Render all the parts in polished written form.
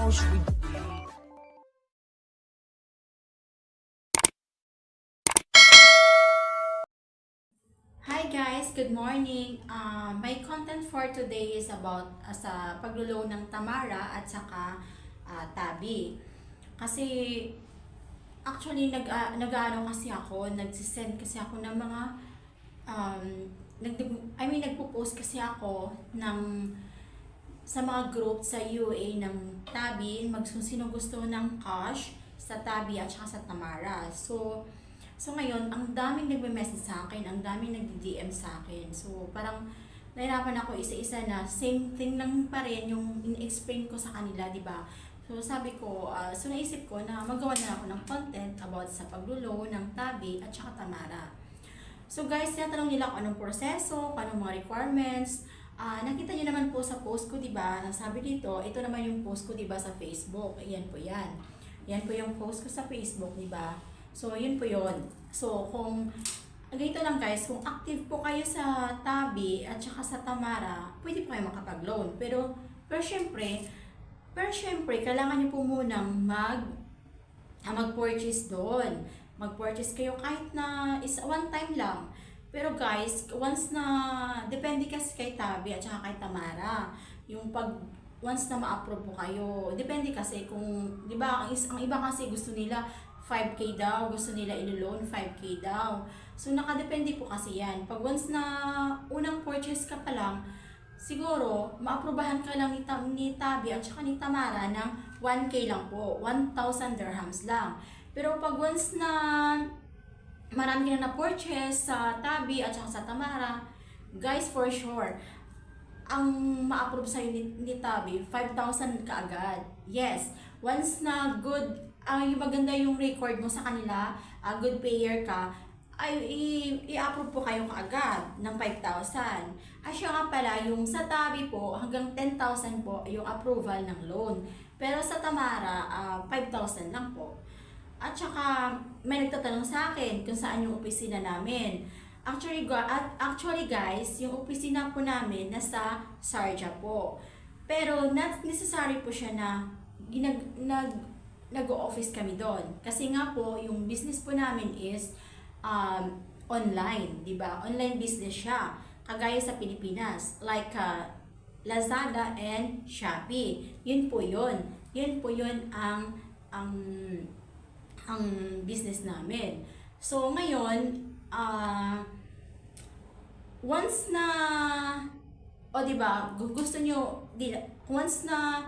house with the Hi guys, good morning. My content for today is about sa paglo-loan ng Tamara at saka Tabi. Kasi actually nag-ano kasi ako, nagsisend kasi ako ng mga um, nagpo-post kasi ako ng sa mga group sa UA ng Tabi, sino gusto ng cash sa Tabi at saka sa Tamara. So ngayon, ang daming nagme-message sa akin, ang daming nag-DM sa akin. So parang nahirapan ako isa-isa na same thing lang pa rin yung in-explain ko sa kanila, di ba? So sabi ko, so naisip ko na magawa na ako ng content about sa paglulo ng Tabi at saka Tamara. So guys, tinatanong nila kung anong proseso, kung anong mga requirements. Nakita niyo naman po sa post ko, di ba? Sabi dito, ito naman yung post ko, di ba, sa Facebook. Ayan po yan. Yan po yung post ko sa Facebook, di ba? So, yun po yun. So, kung ganito lang guys, kung active po kayo sa Tabi at saka sa Tamara, pwede po kayo makapag-loan. Pero syempre, kailangan niyo po munang mag-purchase doon. Mag-purchase kayo kahit na one time lang. Pero guys, once na, depende kasi kay Tabi at saka kay Tamara, once na ma-approve po kayo, depende kasi kung, di ba, ang iba kasi gusto nila 5K daw, gusto nila ilo-loan 5K daw. So, nakadepende po kasi yan. Pag once na unang purchase ka pa lang, siguro, maaprubahan ka lang ni Tabi at saka ni Tamara ng 1K lang po, 1,000 dirhams lang. Pero pag once na marami ka na na-purchase sa Tabi at saka sa Tamara, guys, for sure, ang ma-approve sa'yo ni Tabi, 5,000 kaagad. Yes, once na good, yung maganda yung record mo sa kanila, good payer ka, ay i-approve po kayo kaagad ng 5,000. At siya nga pala, yung sa Tabi po, hanggang 10,000 po yung approval ng loan. Pero sa Tamara, 5,000 lang po. At saka, may nagtatanong sa akin kung saan yung opisina namin. Actually guys, yung opisina po namin nasa Sharjah po. Pero not necessary po siya na nag-o-office kami doon. Kasi nga po, yung business po namin is online, di ba? Online business siya. Kagaya sa Pilipinas. Like Lazada and Shopee. Yun po yun. Yun po yun ang business namin. So, ngayon, once na, o diba, gusto nyo, once na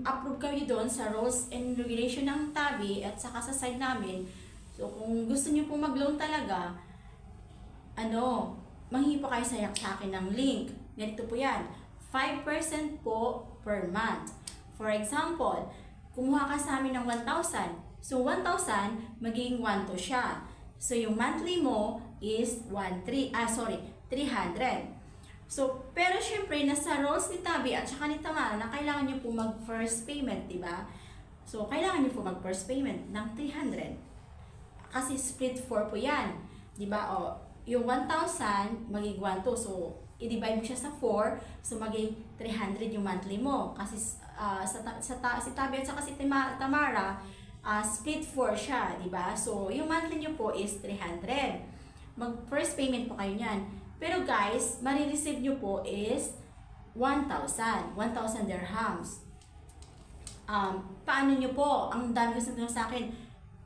approve kami doon sa rules and regulation ng Tabi at saka sa side namin, so kung gusto nyo po mag-loan talaga, manghingi po kayo sa akin ng link. Ganito po yan, 5% po per month. For example, kumuha ka sa amin ng 1,000. So, 1,000, magiging 1,2 siya. So, yung monthly mo is 300. So, pero syempre, nasa roles ni Tabi at saka ni Tamara na kailangan nyo po mag-first payment, di ba? So, kailangan nyo po mag-first payment ng 300. Kasi split 4 po yan. Di ba? O, yung 1,000, magiging 1,2. So, i-divide mo siya sa 4. So, magiging 300 yung monthly mo. Kasi si Tabi at saka si Tamara, split 4 siya, di ba? So, yung monthly nyo po is 300. Mag-first payment po kayo niyan. Pero guys, marireceive nyo po is 1,000 dirhams. Paano nyo po? Ang dami kasi tanong sa akin,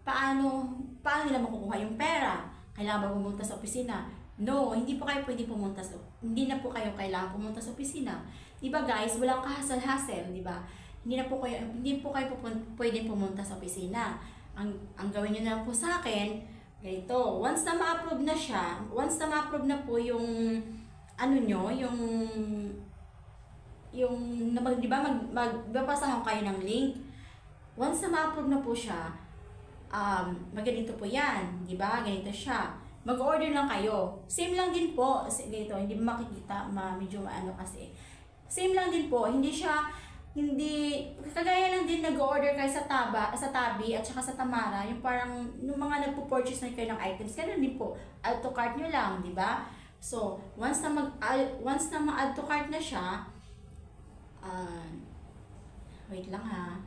paano nila makukuha yung pera? Kailangan ba pumunta sa opisina? No, hindi po kayo pwede pumunta hindi na po kayo kailangan pumunta sa opisina. 'Di ba guys, walang kahasal-hasel, 'di ba? Hindi po kayo pwedeng pumunta sa opisina. Ang gawin niyo na lang po sa akin, ganito, once na ma-approve na po yung di ba magpapasahan kayo ng link. Once na ma-approve na po siya, ganito po yan, di ba? Ganito siya. Mag-order lang kayo. Same lang din po. Ganito, hindi makikita, medyo kasi. Same lang din po. Kagaya lang din nag-order kayo sa Tabi at saka sa Tamara, yung parang, yung mga nagpo-purchase na kayo ng items, ganun din po. Add to cart nyo lang, di ba? So, once na ma-add to cart na siya, Wait lang ha.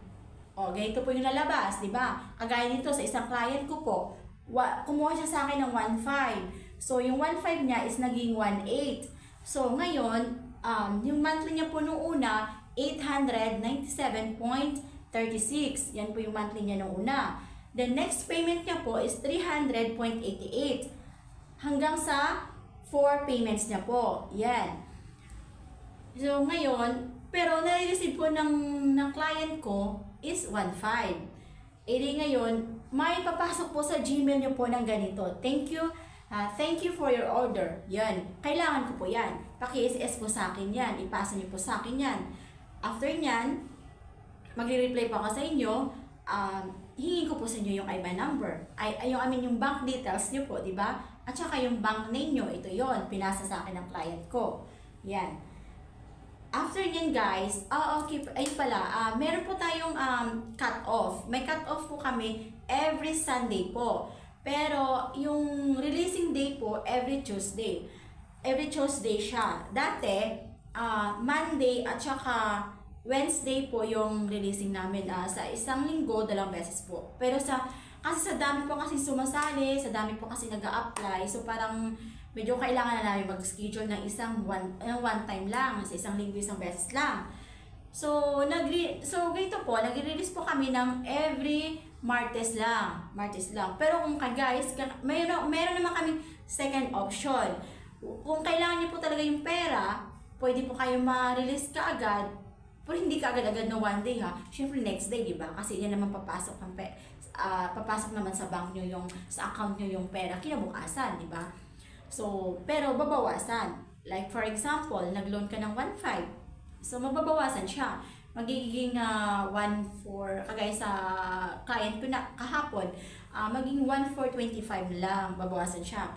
O, ganito po yung lalabas, di ba? Kagaya nito sa isang client ko po, kumuha siya sa akin ng 1.5. So, yung 1.5 niya is naging 1.8. So, ngayon, yung monthly niya po nung una, 897.36. Yan po yung monthly niya nung una. The next payment niya po is 300.88. Hanggang sa 4 payments niya po. Yan. So, ngayon, pero nare-receive po ng client ko is 1.5. E di ngayon, may papasok po sa Gmail niyo po ng ganito. Thank you for your order. Yan. Kailangan ko po yan. Paki-SS po sa akin yan. Ipasa niyo po sa akin yan. After nyan, magre-reply po ako sa inyo. Hingin ko po sa inyo yung IBAN number. Yung bank details niyo po, di ba? At saka yung bank name niyo, ito yon, pinasa sa akin ng client ko. Yan. After nyan guys, okay, ayun pala, meron po tayong cut-off. May cut-off po kami every Sunday po. Pero yung releasing day po, every Tuesday. Every Tuesday siya. Dati, Monday at saka Wednesday po yung releasing namin. Sa isang linggo, 2 beses po. Pero kasi sa dami po kasi sumasali, sa dami po kasi nag-a-apply, so parang medyo kailangan na namin mag-schedule ng one time lang, sa isang linggo, isang beses lang. So, ganito po, nag-release po kami ng every Martes lang. Pero kung guys, meron naman kami second option. Kung kailangan niyo po talaga yung pera, pwede po kayo ma-release kaagad, pero hindi kaagad-agad na one day ha. Siyempre next day, di ba? Kasi yan naman papasok naman sa bank niyo sa account niyo yung pera kinabukasan, di ba? So, pero babawasan. Like for example, nag-loan ka ng 1.5. So, mababawasan siya. Magiging 1.4, kagaya sa client ko na kahapon, maging 1.425 lang. Babawasan siya.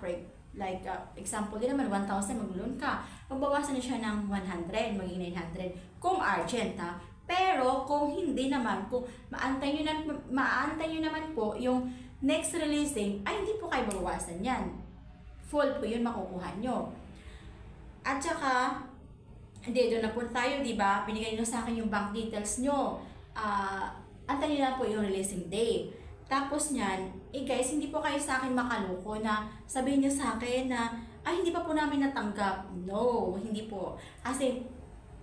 Like, example din naman, 1,000 mag-loan ka. Magbawasan na siya ng 100, maging 900. Kung urgent ha. Pero kung hindi naman, kung maantay nyo naman po yung next releasing, ay hindi po kayo babawasan yan. Full po yun makukuha nyo. At saka, hindi, doon na po tayo, di ba? Binigay nyo sa akin yung bank details nyo. Antayin nyo na po yung releasing day. Tapos nyan, guys, hindi po kayo sa akin makaloko na sabihin nyo sa akin na, hindi pa po namin natanggap. No, hindi po. Kasi,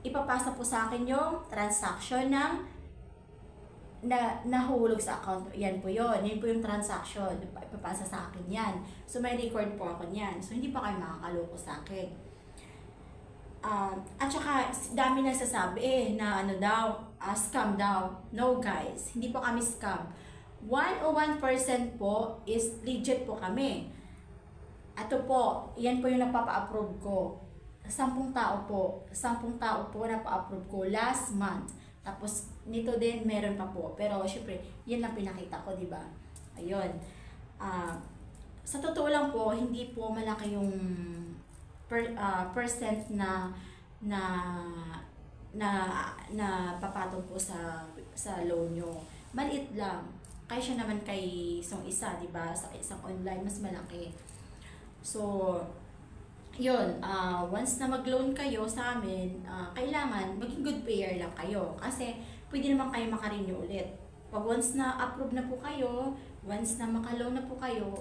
ipapasa po sa akin yung transaction ng nahulog sa account. Yan po yun. Yan po yung transaction. Ipapasa sa akin yan. So, may record po ako niyan. So, hindi pa kayo makakaloko sa akin. At saka, dami nagsasabi na scam daw. No guys, hindi po kami scam. 101% po is legit po kami. Ito po, yan po yung napapa-approve ko. 10 tao po napa-approve ko last month. Tapos, nito din, meron pa po. Pero, syempre, yan lang pinakita ko, di ba? Ayun. Sa totoo lang po, hindi po malaki yung percent na papatong po sa loan nyo. Maliit lang. Kaya siya naman kay isa, di ba? Sa isang online, mas malaki. So, yun, once na mag-loan kayo sa amin, kailangan maging good payer lang kayo. Kasi, pwede naman kayo makarenew ulit. Pag once na approve na po kayo, once na maka-loan na po kayo,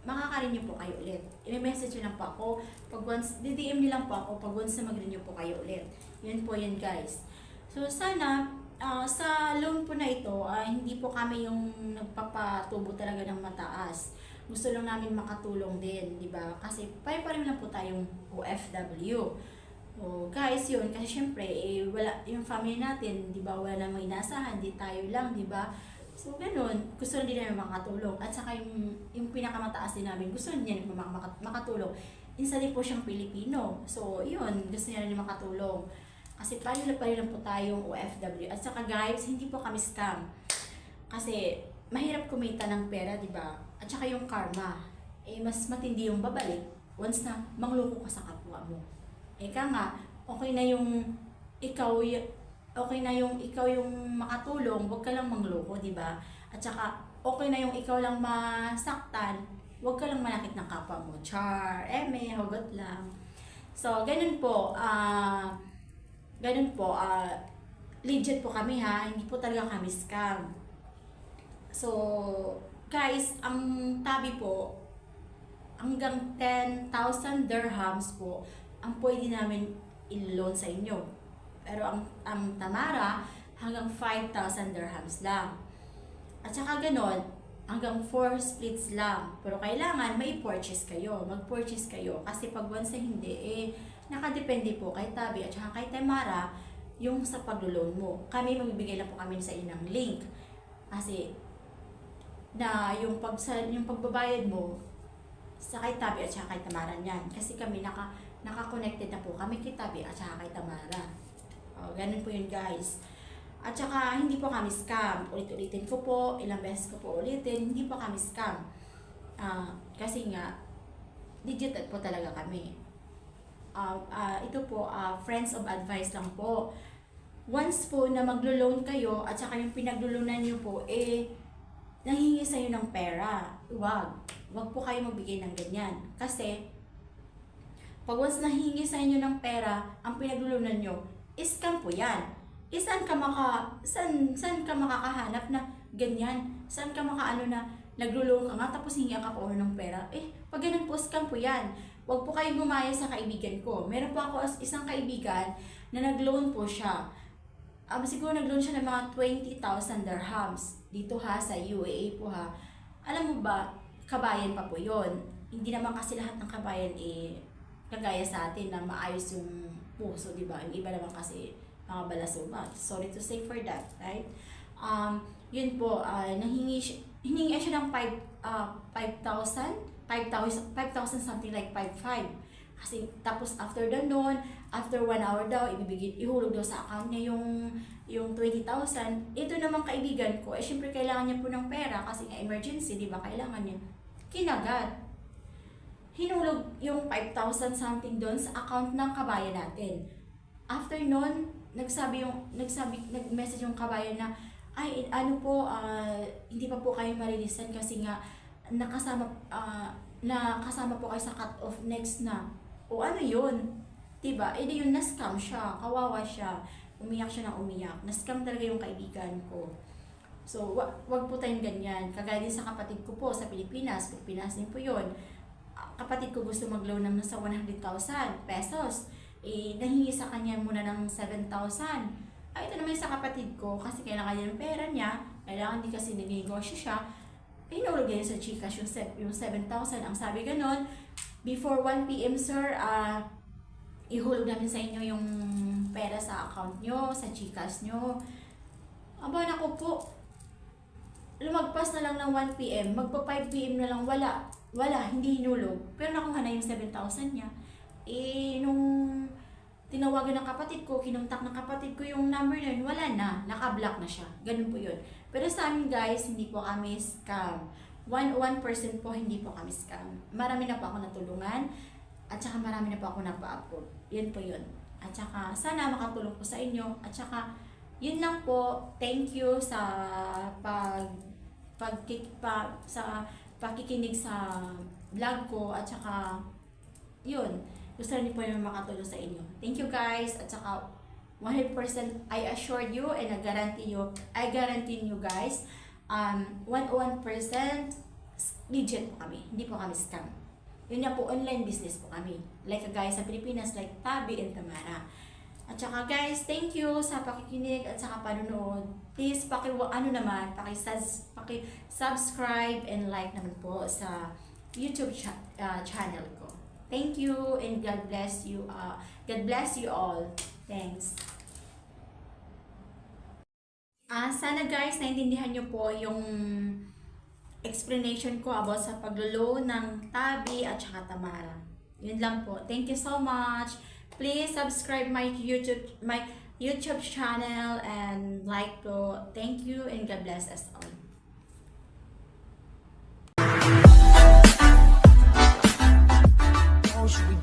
makaka-renew po kayo ulit. I-message nyo lang po ako. Pag once, di-DM nyo lang po ako pag once na mag-renew po kayo ulit. Yun po yun guys. So, sana, sa loan po na ito, hindi po kami yung nagpapatubo talaga ng mataas. Gusto lang namin makatulong din, di ba? Kasi pare-pareho lang po tayong OFW. So, guys, yun. Kasi syempre, wala, yung family natin, di ba, wala namang inasahan, di tayo lang, di ba? So, ganun. Gusto din namin makatulong. At saka yung pinakamataas din namin, gusto niya makatulong. Isa din po siyang Pilipino. So, yun. Gusto niya rin makatulong. Kasi pareho lang po tayong OFW. At saka guys, hindi po kami scam. Kasi, mahirap kumita ng pera, di ba? At saka yung karma. Mas matindi yung babalik once na mangloko ka sa kapwa mo. Nga, okay na yung ikaw yung makatulong, wag ka lang mangloko, di ba? At saka, okay na yung ikaw lang masaktan, wag ka lang manakit ng kapwa mo. Char, may hugot lang. So, ganun po, legit po kami ha, hindi po talaga kami scam. So, guys, ang tabi po, hanggang 10,000 dirhams po, ang pwede namin i-loan sa inyo. Pero ang Tamara, hanggang 5,000 dirhams lang. At saka ganon, hanggang 4 splits lang. Pero kailangan may purchase kayo, mag-purchase kayo. Kasi pag once na hindi, nakadepende po kay Tabi at saka kay Tamara yung sa pag-loan mo. Kami, magbibigay lang po kami sa inyo ng link. Kasi, na yung pagbabayad mo sa kay Tabi at saka kay Tamara niyan. Kasi kami naka-connected na po kami kay Tabi at saka kay Tamara. O, ganun po yun guys. At saka hindi po kami scam. Ulit-ulitin ko po, ilang beses ko po ulitin, hindi po kami scam. Kasi nga, legit po talaga kami. Ito po, friends of advice lang po. Once po na maglo-loan kayo at saka yung pinaglulunan niyo po, nanghingi sa'yo ng pera. Wag po kayo magbigay ng ganyan. Kasi, pag once nahingi sa inyo ng pera, ang pinaglulunan nyo, scam po yan. Saan ka makakahanap na ganyan? Saan ka makaano na naglo-loan ka nga tapos hingi ka po ng pera? Pag ganun po, scam po yan. Wag po kayo gumaya sa kaibigan ko. Meron po ako isang kaibigan na nag-loan po siya. Siguro nag-loan siya ng mga 20,000 dirhams. Dito ha, sa UAE po ha. Alam mo ba, kabayan pa po yon. Hindi naman kasi lahat ng kabayan kagaya sa atin na maayos yung puso, di ba? Yung iba naman kasi mga balasuba. Sorry to say for that, right? Yun po, hiningi siya ng 5,000 something like 5,500. Kasi tapos after nun, after 1 hour daw, ihulog daw sa account niya yung 20,000. Ito naman kaibigan ko, syempre kailangan niya po ng pera kasi nga emergency, di ba? Kailangan niya. Kinagat. Hinulog yung 5,000 something doon sa account ng kabayan natin. After nun, nag-message yung kabayan na, hindi pa po kayo marilisan kasi nga nakasama po kayo sa cut-off next na. O ano yun? Diba? Di yun, na-scam siya. Kawawa siya. Umiyak siya ng umiyak. Na-scam talaga yung kaibigan ko. So, wag po tayong ganyan. Kagaya din sa kapatid ko po sa Pilipinas. Pilipinas din po yun. Kapatid ko gusto mag-loan naman sa 100,000 pesos. Nahingi sa kanya muna ng 7,000. Ito naman sa kapatid ko, kasi kailangan niya ng pera niya, kailangan di kasi nag-negosyo siya, hinulog niya sa Gcash yung 7,000. Ang sabi ganon, before 1 PM sir, ihulog namin sa inyo yung pera sa account nyo, sa Gcash nyo. Aba, naku po, lumagpas na lang ng 1 PM, magpa 5 PM na lang, wala, hindi hinulog. Pero nakuha na yung 7,000 niya. Nung tinawagan ng kapatid ko, kinontak ng kapatid ko yung number na yun, wala na, naka-block na siya. Ganun po yun. Pero sa amin guys, hindi po kami scam. 1% po, hindi po kami scam. Marami na po ako natulungan, at saka marami na po ako napa-upload. Yun po yun. At saka, sana makatulong po sa inyo. At saka, yun lang po. Thank you sa pakikinig sa vlog ko. At saka, yun. Gusto niyo po yung makatulong sa inyo. Thank you guys. At saka, 100% I assure you and I guarantee you guys, 101% legit po kami. Hindi po kami scam. Yun na po, online business po kami. Like guys sa Pilipinas, like Tabi and Tamara. At saka guys, thank you sa pakikinig at saka panonood. Please, paki-subscribe and like naman po sa YouTube channel ko. Thank you and God bless you. God bless you all. Thanks. Sana guys, naintindihan nyo po yung explanation ko about sa paglo-loan ng Tabi at saka Tamara. Yun lang po. Thank you so much. Please subscribe my YouTube channel and like po. Thank you and God bless us all. Should we